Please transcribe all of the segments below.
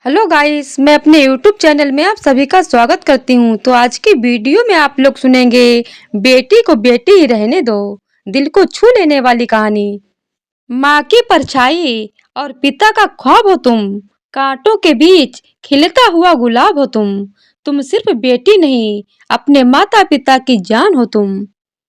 Hello guys, मैं अपने YouTube channel में आप सभी का स्वागत करती हूँ। तो आज की वीडियो में आप लोग सुनेंगे बेटी को बेटी ही रहने दो, दिल को छू लेने वाली कहानी। माँ की परछाई और पिता का ख्वाब हो तुम, कांटों के बीच खिलता हुआ गुलाब हो तुम सिर्फ बेटी नहीं, अपने माता पिता की जान हो तुम।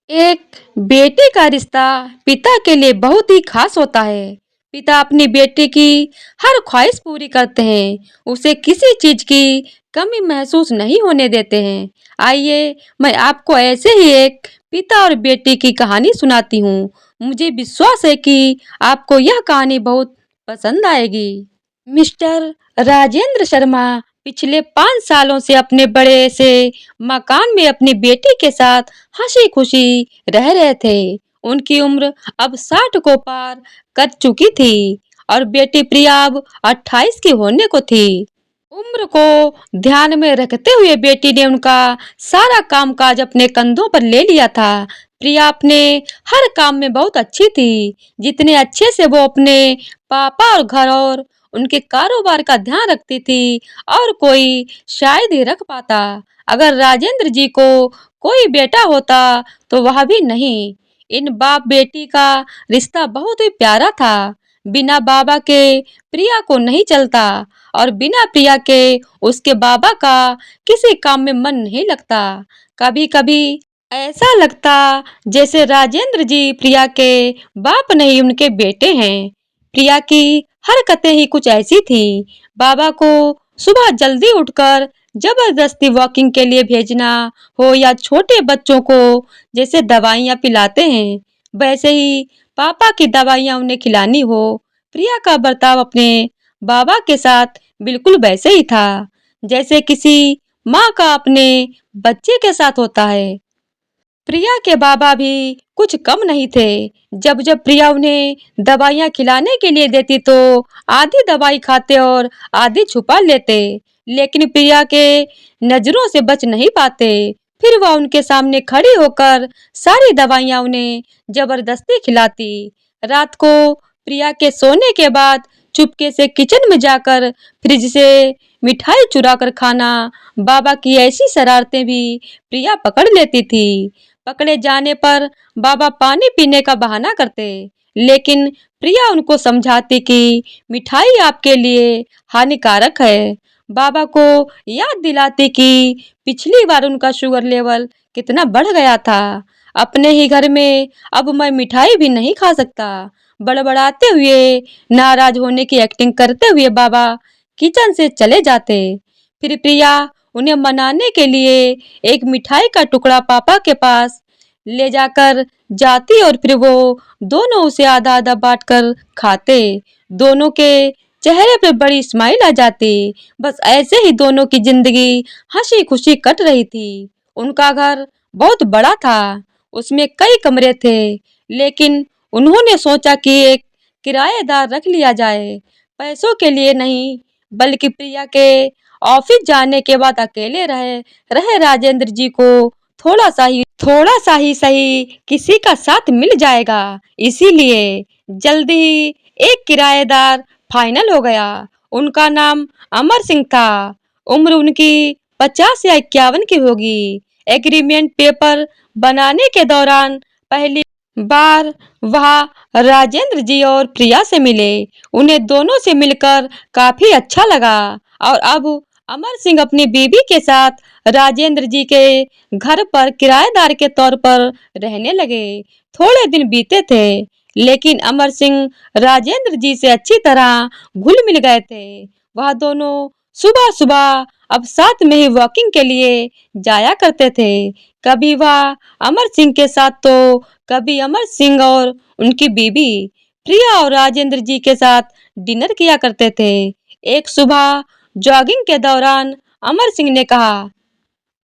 एक बेटे का रिश्ता पिता के लिए बहुत ही खास होता है। पिता अपनी बेटे की हर ख्वाहिश पूरी करते हैं, उसे किसी चीज की कमी महसूस नहीं होने देते हैं। आइए मैं आपको ऐसे ही एक पिता और बेटी की कहानी सुनाती हूँ। मुझे विश्वास है कि आपको यह कहानी बहुत पसंद आएगी। मिस्टर राजेंद्र शर्मा पिछले 5 सालों से अपने बड़े से मकान में अपनी बेटी के साथ हंसी खुशी रह रहे थे। उनकी उम्र अब 60 को पार कर चुकी थी और बेटी प्रिया अब 28 की होने को थी। उम्र को ध्यान में रखते हुए बेटी ने उनका सारा कामकाज अपने कंधों पर ले लिया था। प्रिया अपने हर काम में बहुत अच्छी थी, जितने अच्छे से वो अपने पापा और घर और उनके कारोबार का ध्यान रखती थी और कोई शायद ही रख पाता। अगर राजेंद्र जी को कोई बेटा होता तो वह भी नहीं। इन बाप बेटी का रिश्ता बहुत ही प्यारा था। बिना बाबा के प्रिया को नहीं चलता और बिना प्रिया के उसके बाबा का किसी काम में मन नहीं लगता। कभी कभी ऐसा लगता जैसे राजेंद्र जी प्रिया के बाप नहीं उनके बेटे हैं। प्रिया की हरकतें ही कुछ ऐसी थी। बाबा को सुबह जल्दी उठकर जबरदस्ती वॉकिंग के लिए भेजना हो या छोटे बच्चों को जैसे दवाइयाँ पिलाते हैं वैसे ही पापा की दवाइयाँ उन्हें खिलानी हो, प्रिया का बर्ताव अपने बाबा के साथ बिल्कुल वैसे ही था जैसे किसी माँ का अपने बच्चे के साथ होता है। प्रिया के बाबा भी कुछ कम नहीं थे। जब जब प्रिया उन्हें दवाइयाँ खिलाने के लिए देती तो आधी दवाई खाते और आधी छुपा लेते, लेकिन प्रिया के नजरों से बच नहीं पाते। फिर वह उनके सामने खड़ी होकर सारी दवाइयाँ उन्हें जबरदस्ती खिलाती। रात को प्रिया के सोने के बाद चुपके से किचन में जाकर फ्रिज से मिठाई चुरा कर खाना, बाबा की ऐसी शरारतें भी प्रिया पकड़ लेती थी। पकड़े जाने पर बाबा पानी पीने का बहाना करते, लेकिन प्रिया उनको समझाती कि मिठाई आपके लिए हानिकारक है। बाबा को याद दिलाती कि पिछली बार उनका शुगर लेवल कितना बढ़ गया था। अपने ही घर में अब मैं मिठाई भी नहीं खा सकता। बड़बड़ाते हुए नाराज होने की एक्टिंग करते हुए बाबा किचन से चले जाते। फिर प्रिया उन्हें मनाने के लिए एक मिठाई का टुकड़ा पापा के पास ले जाकर जाती और फिर वो दोनों उसे आधा आधा बांटकर खाते। दोनों के चेहरे पे बड़ी स्माइल आ जाती। बस ऐसे ही दोनों की जिंदगी हंसी खुशी कट रही थी। उनका घर बहुत बड़ा था, उसमें कई कमरे थे, लेकिन उन्होंने सोचा कि एक किराएदार रख लिया जाए। पैसों के लिए नहीं, बल्कि प्रिया के ऑफिस जाने के बाद अकेले रहे रहे राजेंद्र जी को थोड़ा सा ही सही किसी का साथ मिल जाएगा, इसीलिए जल्दी ही एक किराएदार फाइनल हो गया। उनका नाम अमर सिंह था। उम्र उनकी 50 या 51 की होगी। एग्रीमेंट पेपर बनाने के दौरान पहली बार वह राजेंद्र जी और प्रिया से मिले। उन्हें दोनों से मिलकर काफी अच्छा लगा और अब अमर सिंह अपनी बीवी के साथ राजेंद्र जी के घर पर किराएदार के तौर पर रहने लगे। थोड़े दिन बीते थे, लेकिन अमर सिंह राजेंद्र जी से अच्छी तरह घुल मिल गए थे। वह दोनों सुबह सुबह अब साथ में ही वॉकिंग के लिए जाया करते थे। कभी वह अमर सिंह के साथ तो कभी अमर सिंह और उनकी बीवी प्रिया और राजेंद्र जी के साथ डिनर किया करते थे। एक सुबह जॉगिंग के दौरान अमर सिंह ने कहा,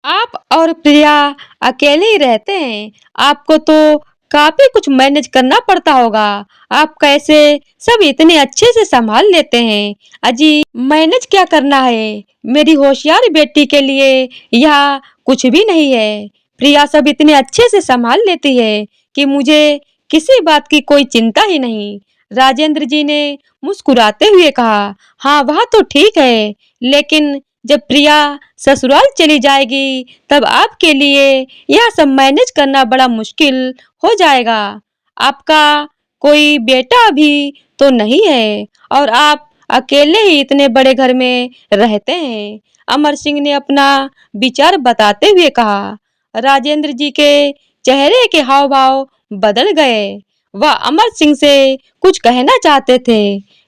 आप और प्रिया अकेले ही रहते हैं, आपको तो काफी कुछ मैनेज करना पड़ता होगा। आप कैसे सब इतने अच्छे से संभाल लेते हैं? अजी मैनेज क्या करना है, मेरी होशियार बेटी के लिए यह कुछ भी नहीं है। प्रिया सब इतने अच्छे से संभाल लेती है कि मुझे किसी बात की कोई चिंता ही नहीं। राजेंद्र जी ने मुस्कुराते हुए कहा, हाँ वह तो ठीक है, लेकिन जब प्रिया ससुराल चली जाएगी तब आपके लिए यह सब मैनेज करना बड़ा मुश्किल हो जाएगा। आपका कोई बेटा अभी तो नहीं है और आप अकेले ही इतने बड़े घर में रहते हैं। अमर सिंह ने अपना विचार बताते हुए कहा। राजेंद्र जी के चेहरे के हाव भाव बदल गए। वह अमर सिंह से कुछ कहना चाहते थे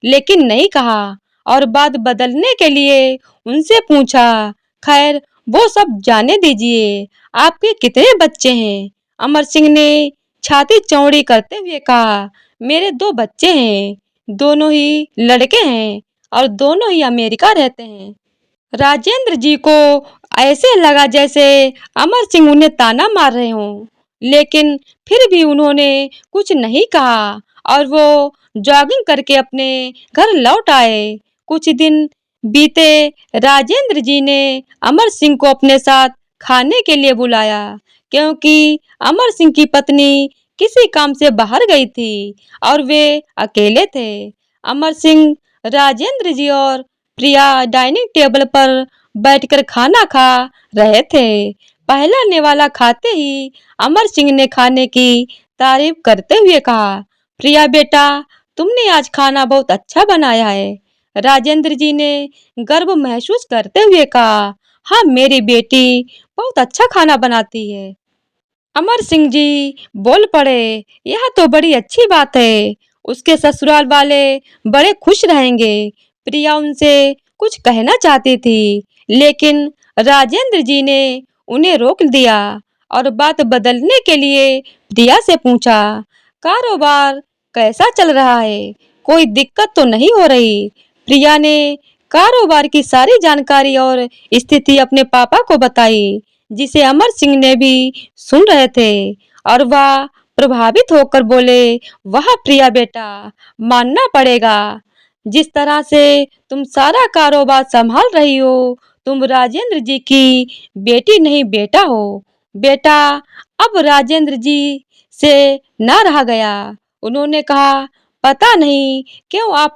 लेकिन नहीं कहा और बात बदलने के लिए उनसे पूछा, खैर वो सब जाने दीजिए, आपके कितने बच्चे हैं? अमर सिंह ने छाती चौड़ी करते हुए कहा, मेरे 2 बच्चे हैं, दोनों ही लड़के हैं और दोनों ही अमेरिका रहते हैं। राजेंद्र जी को ऐसे लगा जैसे अमर सिंह उन्हें ताना मार रहे हों, लेकिन फिर भी उन्होंने कुछ नहीं कहा और वो जॉगिंग करके अपने घर लौट आए। कुछ दिन बीते, राजेंद्र जी ने अमर सिंह को अपने साथ खाने के लिए बुलाया क्योंकि अमर सिंह की पत्नी किसी काम से बाहर गई थी और वे अकेले थे। अमर सिंह, राजेंद्र जी और प्रिया डाइनिंग टेबल पर बैठकर खाना खा रहे थे। पहला निवाला खाते ही अमर सिंह ने खाने की तारीफ करते हुए कहा, प्रिया बेटा, तुमने आज खाना बहुत अच्छा बनाया है। राजेंद्र जी ने गर्व महसूस करते हुए कहा, हाँ मेरी बेटी बहुत अच्छा खाना बनाती है। अमर सिंह जी बोल पड़े, यह तो बड़ी अच्छी बात है, उसके ससुराल वाले बड़े खुश रहेंगे। प्रिया उनसे कुछ कहना चाहती थी लेकिन राजेंद्र जी ने उन्हें रोक दिया और बात बदलने के लिए प्रिया से पूछा, कारोबार कैसा चल रहा है, कोई दिक्कत तो नहीं हो रही? प्रिया ने कारोबार की सारी जानकारी और स्थिति अपने पापा को बताई जिसे अमर सिंह ने भी सुन रहे थे और वह प्रभावित होकर बोले, वाह प्रिया बेटा, मानना पड़ेगा, जिस तरह से तुम सारा कारोबार संभाल रही हो, तुम राजेंद्र जी की बेटी नहीं बेटा हो। बेटा, अब राजेंद्र जी से ना रहा गया। उन्होंने कहा, पता नहीं क्यों आप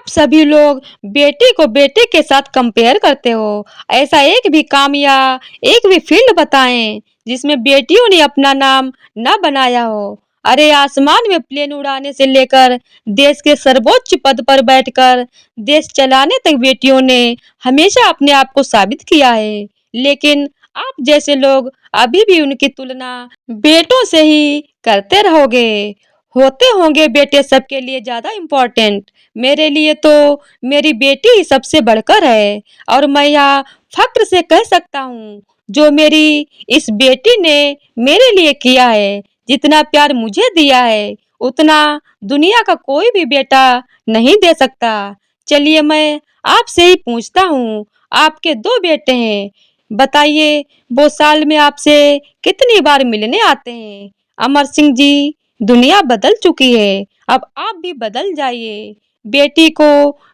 सभी लोग बेटी को बेटे के साथ कंपेयर करते हो। ऐसा एक भी काम या एक भी फील्ड बताएं जिसमें बेटियों ने अपना नाम न बनाया हो। अरे आसमान में प्लेन उड़ाने से लेकर देश के सर्वोच्च पद पर बैठकर देश चलाने तक बेटियों ने हमेशा अपने आप को साबित किया है। लेकिन आप जैसे लोग अभी भी उनकी तुलना बेटों से ही करते रहोगे। होते होंगे बेटे सबके लिए ज्यादा इम्पोर्टेंट, मेरे लिए तो मेरी बेटी ही सबसे बढ़कर है और मैं यह फक्र से कह सकता हूँ, जो मेरी इस बेटी ने मेरे लिए किया है, जितना प्यार मुझे दिया है, उतना दुनिया का कोई भी बेटा नहीं दे सकता। चलिए मैं आपसे ही पूछता हूँ, आपके 2 बेटे हैं, बताइए वो साल में आपसे कितनी बार मिलने आते हैं? अमर सिंह जी, दुनिया बदल चुकी है, अब आप भी बदल जाइए। बेटी को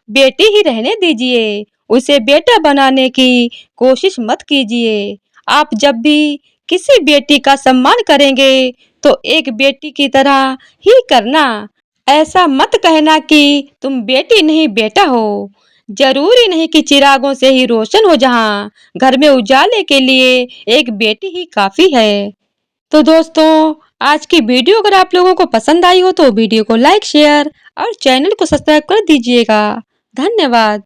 बेटी ही रहने दीजिए, उसे बेटा बनाने की कोशिश मत कीजिए। आप जब भी किसी बेटी का सम्मान करेंगे तो एक बेटी की तरह ही करना। ऐसा मत कहना कि तुम बेटी नहीं बेटा हो। जरूरी नहीं कि चिरागों से ही रोशन हो जहां, घर में उजाले के लिए एक बेटी ही काफी है। तो दोस्तों, आज की वीडियो अगर आप लोगों को पसंद आई हो तो वीडियो को लाइक शेयर और चैनल को सब्सक्राइब कर दीजिएगा। धन्यवाद।